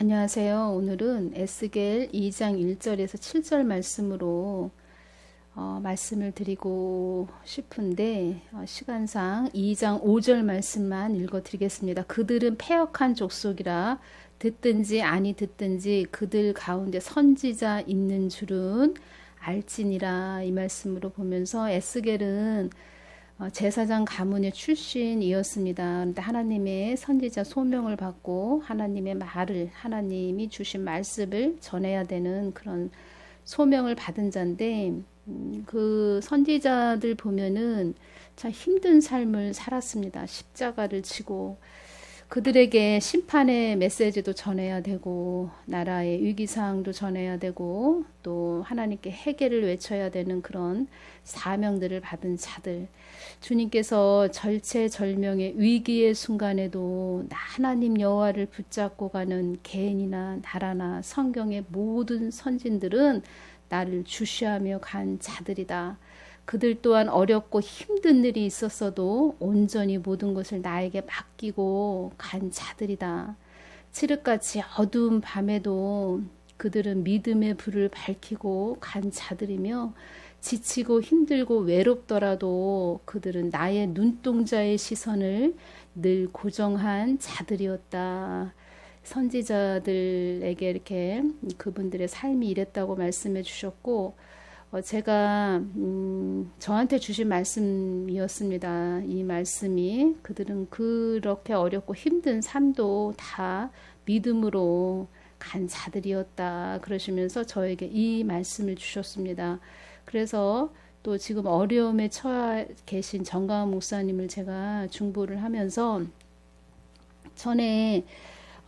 안녕하세요. 오늘은 에스겔 2장 1절에서 7절 말씀으로 말씀을 드리고 싶은데 시간상 2장 5절 말씀만 읽어드리겠습니다. 그들은 패역한 족속이라 듣든지 아니 듣든지 그들 가운데 선지자 있는 줄은 알지니라. 이 말씀으로 보면서 에스겔은 제사장 가문의 출신이었습니다. 그런데 하나님의 선지자 소명을 받고 하나님의 말을, 하나님이 주신 말씀을 전해야 되는 그런 소명을 받은 자인데, 그 선지자들 보면은 참 힘든 삶을 살았습니다. 십자가를 지고 그들에게 심판의 메시지도 전해야 되고 나라의 위기사항도 전해야 되고 또 하나님께 회개를 외쳐야 되는 그런 사명들을 받은 자들, 주님께서 절체절명의 위기의 순간에도 하나님 여호와를 붙잡고 가는 개인이나 나라나 성경의 모든 선진들은 나를 주시하며 간 자들이다. 그들 또한 어렵고 힘든 일이 있었어도 온전히 모든 것을 나에게 맡기고 간 자들이다. 칠흑같이 어두운 밤에도 그들은 믿음의 불을 밝히고 간 자들이며 지치고 힘들고 외롭더라도 그들은 나의 눈동자의 시선을 늘 고정한 자들이었다. 선지자들에게 이렇게 그분들의 삶이 이랬다고 말씀해 주셨고, 제가 저한테 주신 말씀이었습니다. 이 말씀이 그들은 그렇게 어렵고 힘든 삶도 다 믿음으로 간 자들이었다 그러시면서 저에게 이 말씀을 주셨습니다. 그래서 또 지금 어려움에 처해 계신 정가은 목사님을 제가 중보를 하면서, 전에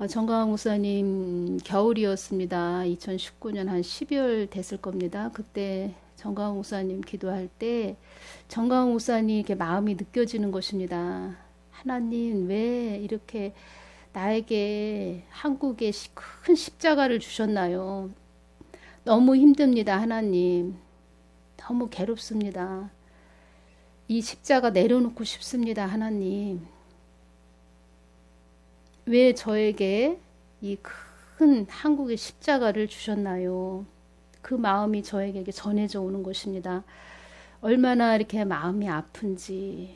정가은 목사님 겨울이었습니다. 2019년 한 12월 됐을 겁니다. 그때 정가은 목사님 기도할 때 정가은 목사님 이렇게 마음이 느껴지는 것입니다. 하나님 왜 이렇게 나에게 한국에 큰 십자가를 주셨나요? 너무 힘듭니다. 하나님 너무 괴롭습니다. 이 십자가 내려놓고 싶습니다. 하나님 왜 저에게 이 큰 한국의 십자가를 주셨나요? 그 마음이 저에게 전해져 오는 것입니다. 얼마나 이렇게 마음이 아픈지,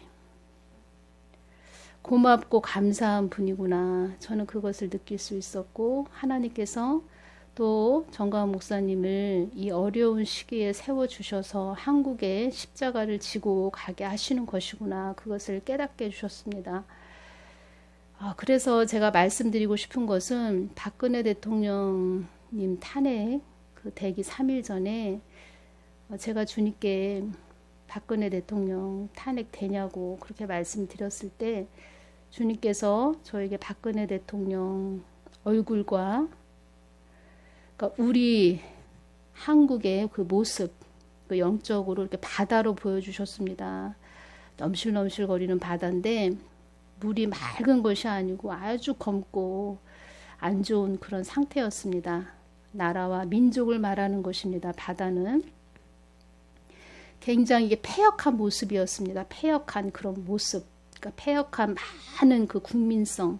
고맙고 감사한 분이구나. 저는 그것을 느낄 수 있었고, 하나님께서 또 정가은 목사님을 이 어려운 시기에 세워주셔서 한국에 십자가를 지고 가게 하시는 것이구나. 그것을 깨닫게 해주셨습니다. 그래서 제가 말씀드리고 싶은 것은 박근혜 대통령님 탄핵 되기 3일 전에 제가 주님께 박근혜 대통령 탄핵 되냐고 그렇게 말씀드렸을 때 주님께서 저에게 박근혜 대통령 얼굴과 그러니까 우리 한국의 그 모습, 그 영적으로 이렇게 바다로 보여주셨습니다. 넘실넘실거리는 바다인데 물이 맑은 것이 아니고 아주 검고 안 좋은 그런 상태였습니다. 나라와 민족을 말하는 것입니다. 바다는 굉장히 이게 패역한 모습이었습니다. 패역한 그런 모습, 그러니까 패역한 많은 그 국민성,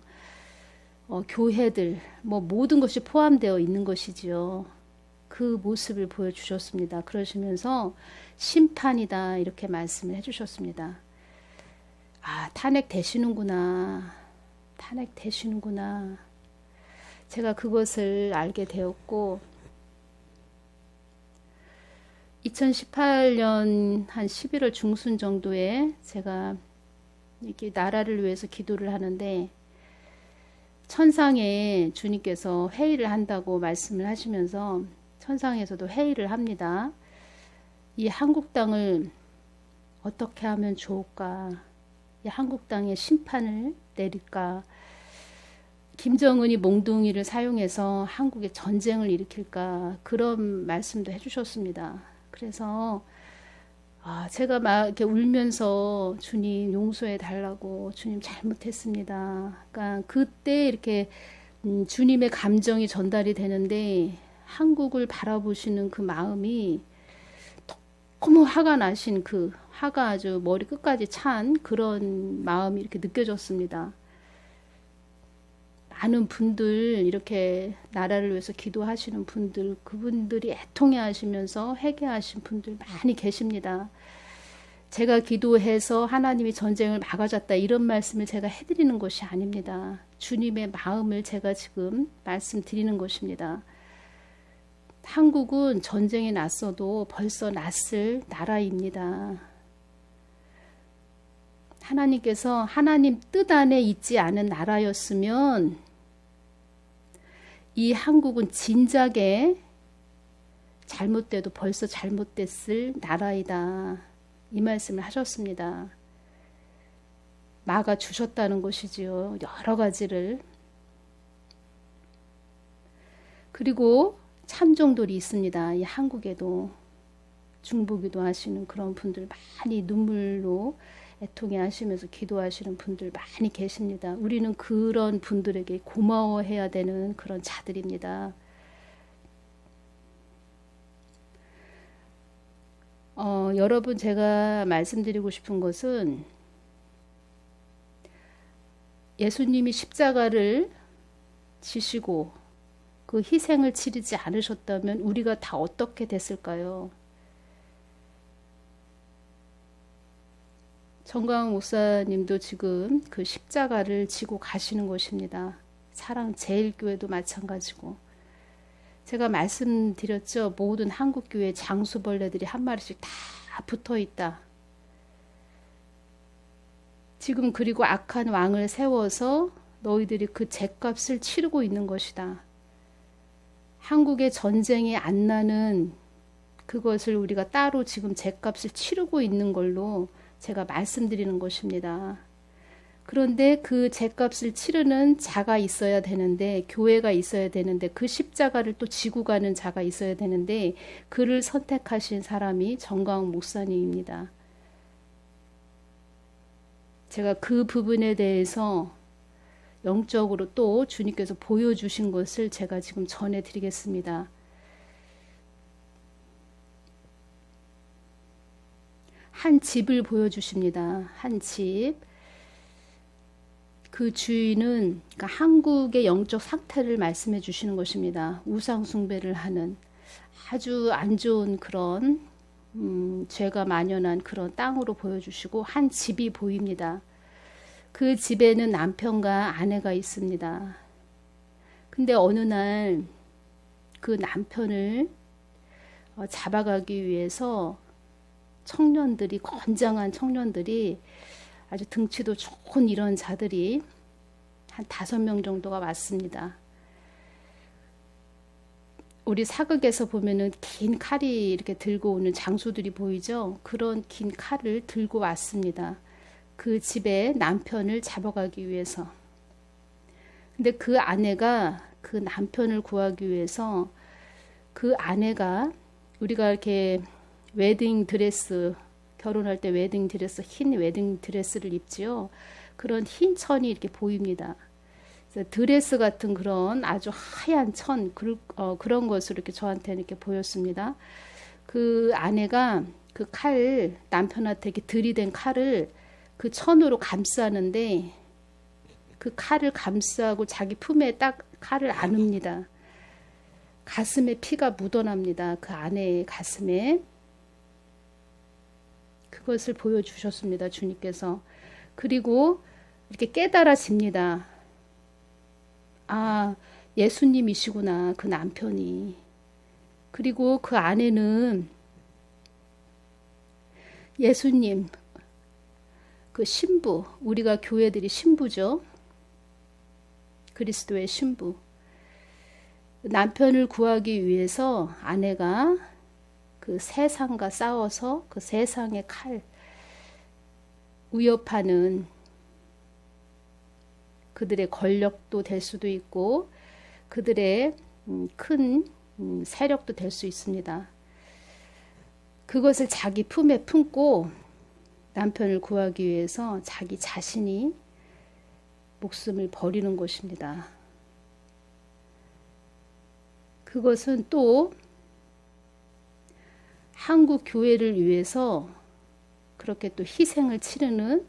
교회들, 모든 것이 포함되어 있는 것이지요. 그 모습을 보여주셨습니다. 그러시면서 심판이다 이렇게 말씀을 해주셨습니다. 탄핵 되시는구나. 탄핵 되시는구나. 제가 그것을 알게 되었고, 2018년 한 11월 중순 정도에 제가 이렇게 나라를 위해서 기도를 하는데, 천상에 주님께서 회의를 한다고 말씀을 하시면서 천상에서도 회의를 합니다. 이 한국 땅을 어떻게 하면 좋을까? 이 한국 땅에 심판을 내릴까? 김정은이 몽둥이를 사용해서 한국에 전쟁을 일으킬까? 그런 말씀도 해주셨습니다. 그래서 제가 막 이렇게 울면서 주님 용서해 달라고, 주님 잘못했습니다. 그러니까 그때 이렇게 주님의 감정이 전달이 되는데 한국을 바라보시는 그 마음이 너무 화가 나신 그 화가 아주 머리 끝까지 찬 그런 마음이 이렇게 느껴졌습니다. 많은 분들, 이렇게 나라를 위해서 기도하시는 분들, 그분들이 애통해 하시면서 회개하신 분들 많이 계십니다. 제가 기도해서 하나님이 전쟁을 막아줬다 이런 말씀을 제가 해드리는 것이 아닙니다. 주님의 마음을 제가 지금 말씀드리는 것입니다. 한국은 전쟁이 났어도 벌써 났을 나라입니다. 하나님께서 하나님 뜻 안에 있지 않은 나라였으면 이 한국은 진작에 잘못돼도 벌써 잘못됐을 나라이다. 이 말씀을 하셨습니다. 막아 주셨다는 것이지요. 여러 가지를. 그리고 참종들이 있습니다. 이 한국에도 중보기도 하시는 그런 분들 많이 눈물로 애통해 하시면서 기도하시는 분들 많이 계십니다. 우리는 그런 분들에게 고마워해야 되는 그런 자들입니다. 여러분, 제가 말씀드리고 싶은 것은 예수님이 십자가를 지시고 그 희생을 치르지 않으셨다면 우리가 다 어떻게 됐을까요? 정광훈 목사님도 지금 그 십자가를 지고 가시는 것입니다. 사랑제일교회도 마찬가지고. 제가 말씀드렸죠. 모든 한국교회 장수벌레들이 한 마리씩 다 붙어 있다. 지금 그리고 악한 왕을 세워서 너희들이 그 죗값을 치르고 있는 것이다. 한국에 전쟁이 안 나는 그것을 우리가 따로 지금 죗값을 치르고 있는 걸로 제가 말씀드리는 것입니다. 그런데 그 죗값을 치르는 자가 있어야 되는데, 교회가 있어야 되는데, 그 십자가를 또 지고 가는 자가 있어야 되는데, 그를 선택하신 사람이 정광훈 목사님입니다. 제가 그 부분에 대해서 영적으로 또 주님께서 보여주신 것을 제가 지금 전해드리겠습니다. 한 집을 보여주십니다. 한 집. 그 주인은 그러니까 한국의 영적 상태를 말씀해 주시는 것입니다. 우상 숭배를 하는 아주 안 좋은 그런 죄가 만연한 그런 땅으로 보여주시고 한 집이 보입니다. 그 집에는 남편과 아내가 있습니다. 근데 어느 날 그 남편을 잡아가기 위해서 청년들이, 건장한 청년들이, 아주 등치도 좋은 이런 자들이 한 5명 정도가 왔습니다. 우리 사극에서 보면은 긴 칼이 이렇게 들고 오는 장수들이 보이죠? 그런 긴 칼을 들고 왔습니다. 그 집에 남편을 잡아가기 위해서. 근데 그 아내가 그 남편을 구하기 위해서 그 아내가 우리가 이렇게 웨딩 드레스, 결혼할 때 웨딩 드레스, 흰 웨딩 드레스를 입지요. 그런 흰 천이 이렇게 보입니다. 드레스 같은 그런 아주 하얀 천, 그런 것으로 이렇게 저한테는 이렇게 보였습니다. 그 아내가 그 칼, 남편한테 이렇게 들이댄 칼을 그 천으로 감싸는데 그 칼을 감싸고 자기 품에 딱 칼을 안읍니다. 가슴에 피가 묻어납니다. 그 아내의 가슴에. 그것을 보여주셨습니다. 주님께서. 그리고 이렇게 깨달아집니다. 아, 예수님이시구나. 그 남편이. 그리고 그 아내는 예수님, 그 신부, 우리가 교회들이 신부죠. 그리스도의 신부. 남편을 구하기 위해서 아내가 그 세상과 싸워서 그 세상의 칼, 위협하는 그들의 권력도 될 수도 있고 그들의 큰 세력도 될 수 있습니다. 그것을 자기 품에 품고 남편을 구하기 위해서 자기 자신이 목숨을 버리는 것입니다. 그것은 또 한국 교회를 위해서 그렇게 또 희생을 치르는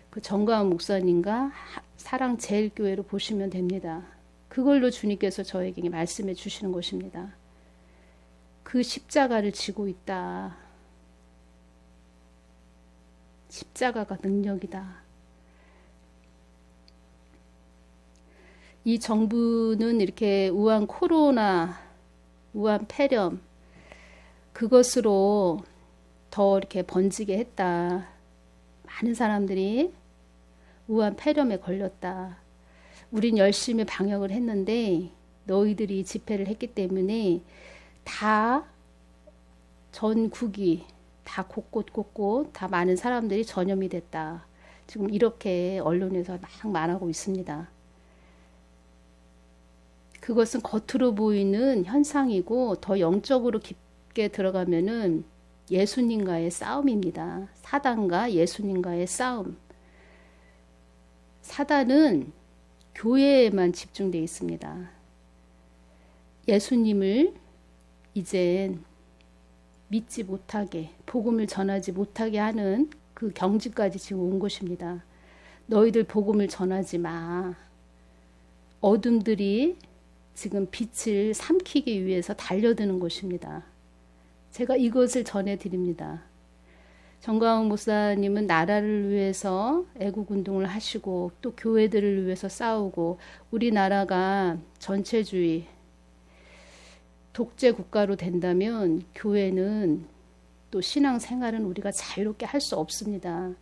그 정가은 목사님과 사랑제일교회로 보시면 됩니다. 그걸로 주님께서 저에게 말씀해 주시는 것입니다. 그 십자가를 지고 있다. 십자가가 능력이다. 이 정부는 이렇게 우한 코로나, 우한 폐렴, 그것으로 더 이렇게 번지게 했다. 많은 사람들이 우한 폐렴에 걸렸다. 우린 열심히 방역을 했는데 너희들이 집회를 했기 때문에 다 전국이 다 곳곳 다 많은 사람들이 전염이 됐다. 지금 이렇게 언론에서 막 말하고 있습니다. 그것은 겉으로 보이는 현상이고 더 영적으로 깊게 들어가면은 예수님과의 싸움입니다. 사단과 예수님과의 싸움. 사단은 교회에만 집중되어 있습니다. 예수님을 이젠 믿지 못하게, 복음을 전하지 못하게 하는 그 경지까지 지금 온 것입니다. 너희들 복음을 전하지 마. 어둠들이 지금 빛을 삼키기 위해서 달려드는 것입니다. 제가 이것을 전해드립니다. 정가은 목사님은 나라를 위해서 애국운동을 하시고 또 교회들을 위해서 싸우고 우리나라가 전체주의, 독재 국가로 된다면 교회는 또 신앙생활은 우리가 자유롭게 할 수 없습니다.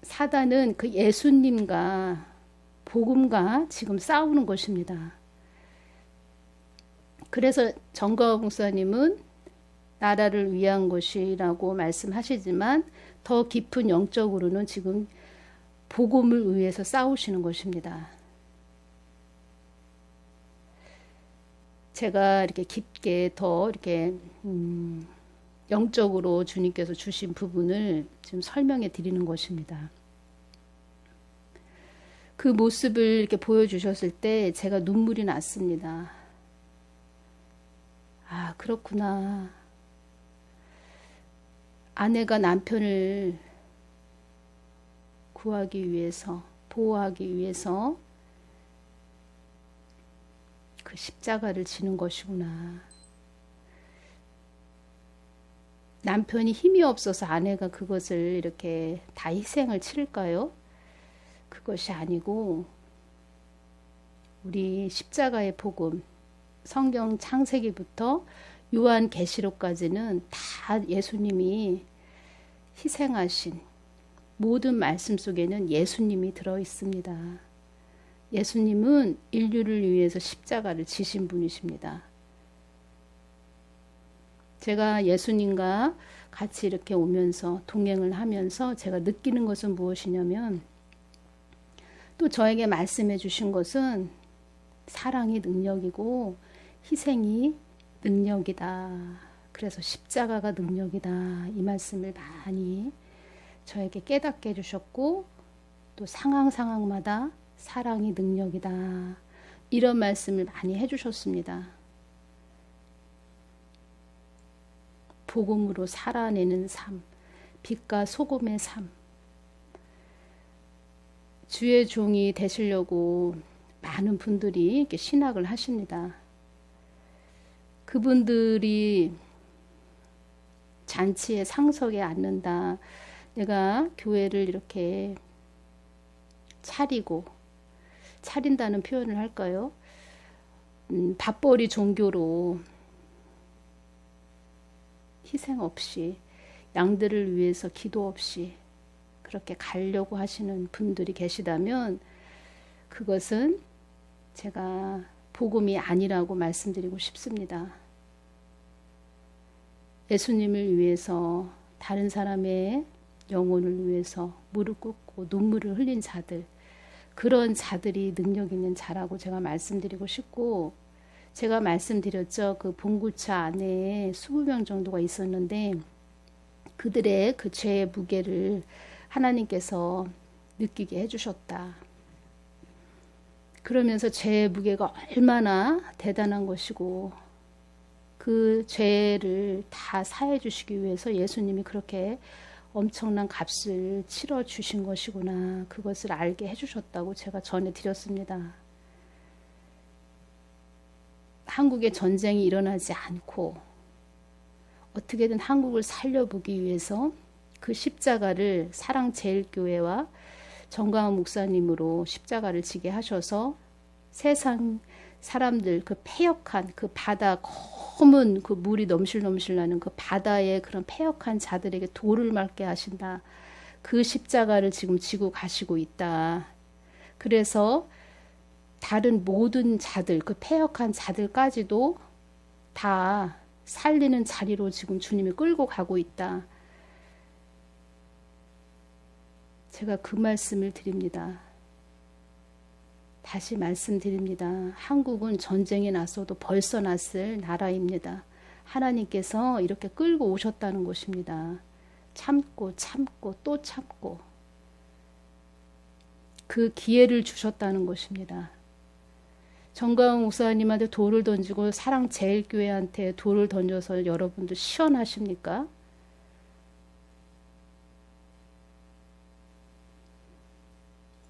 사단은 그 예수님과 복음과 지금 싸우는 것입니다. 그래서 정가은 목사님은 나라를 위한 것이라고 말씀하시지만 더 깊은 영적으로는 지금 복음을 위해서 싸우시는 것입니다. 제가 이렇게 깊게 더 이렇게 영적으로 주님께서 주신 부분을 지금 설명해 드리는 것입니다. 그 모습을 이렇게 보여주셨을 때 제가 눈물이 났습니다. 아, 그렇구나. 아내가 남편을 구하기 위해서, 보호하기 위해서 그 십자가를 지는 것이구나. 남편이 힘이 없어서 아내가 그것을 이렇게 다 희생을 치를까요? 그것이 아니고 우리 십자가의 복음, 성경 창세기부터 요한계시록까지는 다 예수님이 희생하신 모든 말씀 속에는 예수님이 들어있습니다. 예수님은 인류를 위해서 십자가를 지신 분이십니다. 제가 예수님과 같이 이렇게 오면서 동행을 하면서 제가 느끼는 것은 무엇이냐면 또 저에게 말씀해 주신 것은 사랑이 능력이고 희생이 능력이다. 그래서 십자가가 능력이다. 이 말씀을 많이 저에게 깨닫게 해주셨고 또 상황마다 사랑이 능력이다. 이런 말씀을 많이 해주셨습니다. 복음으로 살아내는 삶, 빛과 소금의 삶. 주의 종이 되시려고 많은 분들이 이렇게 신학을 하십니다. 그분들이 잔치에 상석에 앉는다. 내가 교회를 이렇게 차린다는 표현을 할까요? 밥벌이 종교로 희생 없이 양들을 위해서 기도 없이 그렇게 가려고 하시는 분들이 계시다면 그것은 제가 복음이 아니라고 말씀드리고 싶습니다. 예수님을 위해서 다른 사람의 영혼을 위해서 무릎 꿇고 눈물을 흘린 자들, 그런 자들이 능력 있는 자라고 제가 말씀드리고 싶고, 제가 말씀드렸죠. 그 봉구차 안에 20명 정도가 있었는데 그들의 그 죄의 무게를 하나님께서 느끼게 해주셨다. 그러면서 죄의 무게가 얼마나 대단한 것이고 그 죄를 다 사해 주시기 위해서 예수님이 그렇게 엄청난 값을 치러 주신 것이구나. 그것을 알게 해주셨다고 제가 전해드렸습니다. 한국에 전쟁이 일어나지 않고 어떻게든 한국을 살려보기 위해서 그 십자가를 사랑제일교회와 정광훈 목사님으로 십자가를 지게 하셔서 세상 사람들 그 패역한 그 바다 검은 그 물이 넘실넘실 나는 그 바다의 그런 패역한 자들에게 돌을 맞게 하신다. 그 십자가를 지금 지고 가시고 있다. 그래서 다른 모든 자들 그 패역한 자들까지도 다 살리는 자리로 지금 주님이 끌고 가고 있다. 제가 그 말씀을 드립니다. 다시 말씀드립니다. 한국은 전쟁이 났어도 벌써 났을 나라입니다. 하나님께서 이렇게 끌고 오셨다는 것입니다. 참고 참고 또 참고 그 기회를 주셨다는 것입니다. 정광훈 목사님한테 돌을 던지고 사랑제일교회한테 돌을 던져서 여러분들 시원하십니까?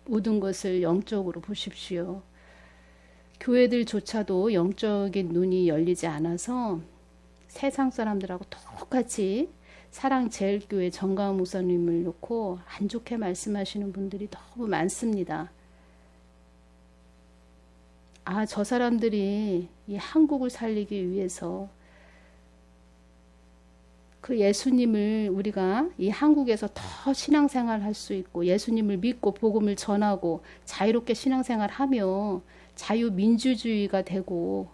모든 것을 영적으로 보십시오. 교회들조차도 영적인 눈이 열리지 않아서 세상 사람들하고 똑같이 사랑제일교회 정광훈 목사님을 놓고 안 좋게 말씀하시는 분들이 너무 많습니다. 아, 저 사람들이 이 한국을 살리기 위해서 그 예수님을 우리가 이 한국에서 더 신앙생활 할 수 있고 예수님을 믿고 복음을 전하고 자유롭게 신앙생활 하며 자유민주주의가 되고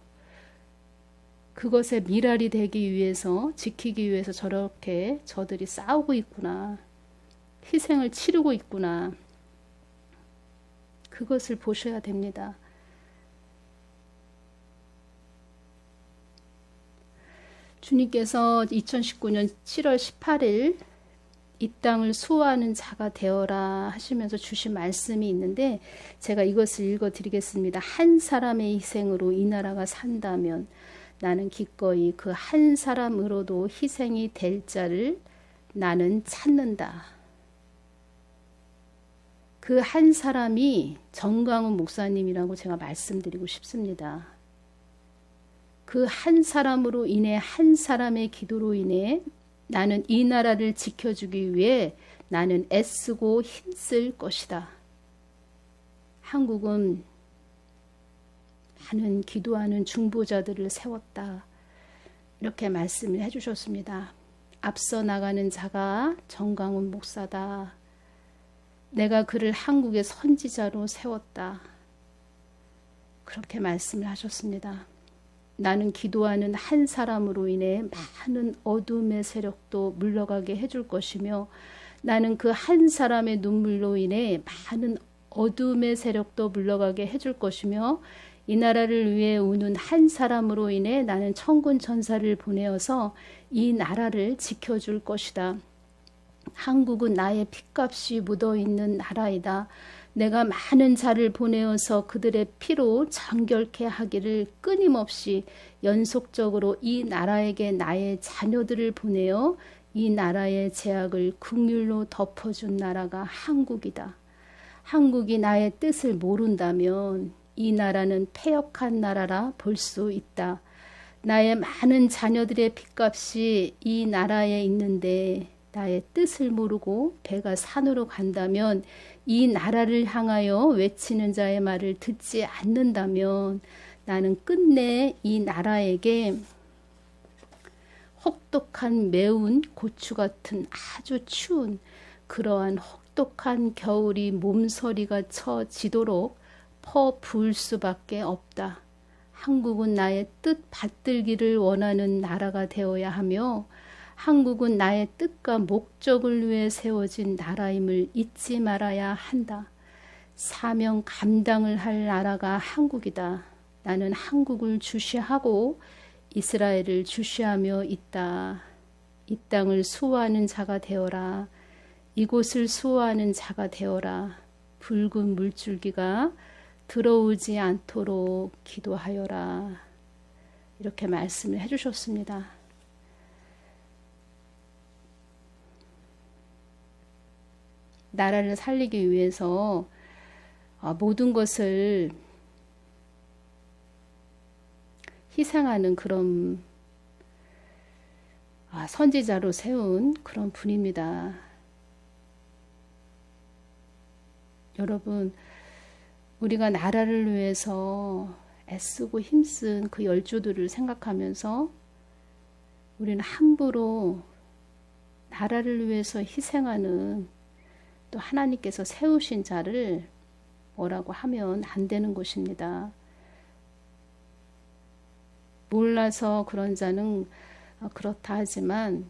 그것에 미랄이 되기 위해서 지키기 위해서 저렇게 저들이 싸우고 있구나. 희생을 치르고 있구나. 그것을 보셔야 됩니다. 주님께서 2019년 7월 18일 이 땅을 수호하는 자가 되어라 하시면서 주신 말씀이 있는데 제가 이것을 읽어드리겠습니다. 한 사람의 희생으로 이 나라가 산다면 나는 기꺼이 그 한 사람으로도 희생이 될 자를 나는 찾는다. 그 한 사람이 정광훈 목사님이라고 제가 말씀드리고 싶습니다. 그 한 사람으로 인해 한 사람의 기도로 인해 나는 이 나라를 지켜주기 위해 나는 애쓰고 힘쓸 것이다. 한국은 많은 기도하는 중보자들을 세웠다. 이렇게 말씀을 해주셨습니다. 앞서 나가는 자가 정광훈 목사다. 내가 그를 한국의 선지자로 세웠다. 그렇게 말씀을 하셨습니다. 나는 기도하는 한 사람으로 인해 많은 어둠의 세력도 물러가게 해줄 것이며 나는 그 한 사람의 눈물로 인해 많은 어둠의 세력도 물러가게 해줄 것이며 이 나라를 위해 우는 한 사람으로 인해 나는 천군 천사를 보내어서 이 나라를 지켜줄 것이다. 한국은 나의 핏값이 묻어있는 나라이다. 내가 많은 자를 보내어서 그들의 피로 정결케 하기를 끊임없이 연속적으로 이 나라에게 나의 자녀들을 보내어 이 나라의 죄악을 긍휼로 덮어준 나라가 한국이다. 한국이 나의 뜻을 모른다면 이 나라는 패역한 나라라 볼 수 있다. 나의 많은 자녀들의 핏값이 이 나라에 있는데 나의 뜻을 모르고 배가 산으로 간다면 이 나라를 향하여 외치는 자의 말을 듣지 않는다면 나는 끝내 이 나라에게 혹독한 매운 고추 같은 아주 추운 그러한 혹독한 겨울이 몸서리가 쳐지도록 퍼부을 수밖에 없다. 한국은 나의 뜻 받들기를 원하는 나라가 되어야 하며 한국은 나의 뜻과 목적을 위해 세워진 나라임을 잊지 말아야 한다. 사명 감당을 할 나라가 한국이다. 나는 한국을 주시하고 이스라엘을 주시하며 있다. 이 땅을 수호하는 자가 되어라. 이곳을 수호하는 자가 되어라. 붉은 물줄기가 들어오지 않도록 기도하여라. 이렇게 말씀을 해주셨습니다. 나라를 살리기 위해서 모든 것을 희생하는 그런 선지자로 세운 그런 분입니다. 여러분, 우리가 나라를 위해서 애쓰고 힘쓴 그 열조들을 생각하면서 우리는 함부로 나라를 위해서 희생하는 또 하나님께서 세우신 자를 뭐라고 하면 안 되는 것입니다. 몰라서 그런 자는 그렇다 하지만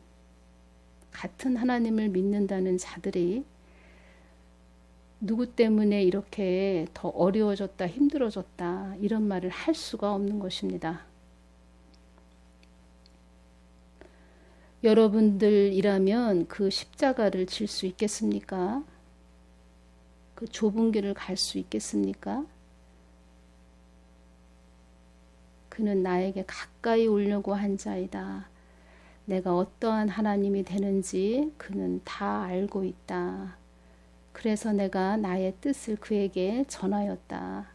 같은 하나님을 믿는다는 자들이 누구 때문에 이렇게 더 어려워졌다, 힘들어졌다 이런 말을 할 수가 없는 것입니다. 여러분들이라면 그 십자가를 질 수 있겠습니까? 그 좁은 길을 갈 수 있겠습니까? 그는 나에게 가까이 오려고 한 자이다. 내가 어떠한 하나님이 되는지 그는 다 알고 있다. 그래서 내가 나의 뜻을 그에게 전하였다.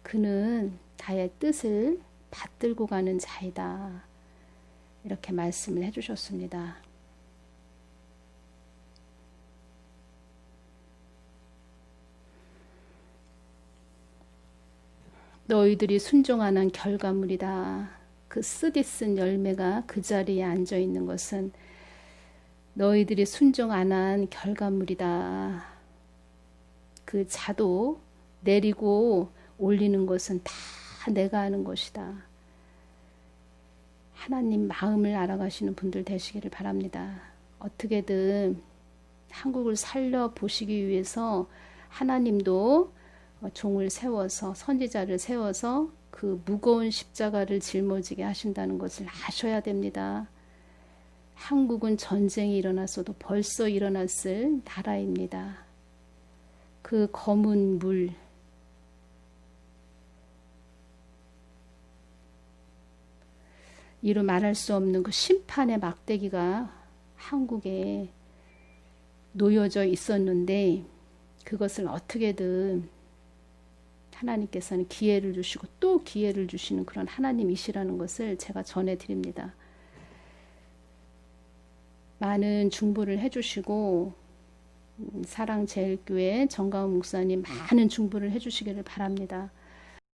그는 나의 뜻을 받들고 가는 자이다. 이렇게 말씀을 해주셨습니다. 너희들이 순종하는 결과물이다. 그 쓰디쓴 열매가 그 자리에 앉아 있는 것은 너희들이 순종 안 한 결과물이다. 그 자도 내리고 올리는 것은 다 내가 하는 것이다. 하나님 마음을 알아가시는 분들 되시기를 바랍니다. 어떻게든 한국을 살려보시기 위해서 하나님도 종을 세워서 선지자를 세워서 그 무거운 십자가를 짊어지게 하신다는 것을 아셔야 됩니다. 한국은 전쟁이 일어났어도 벌써 일어났을 나라입니다. 그 검은 물, 이루 말할 수 없는 그 심판의 막대기가 한국에 놓여져 있었는데 그것을 어떻게든 하나님께서는 기회를 주시고 또 기회를 주시는 그런 하나님이시라는 것을 제가 전해드립니다. 많은 중보를 해주시고 사랑제일교회 정가훈 목사님 많은 중보를 해주시기를 바랍니다.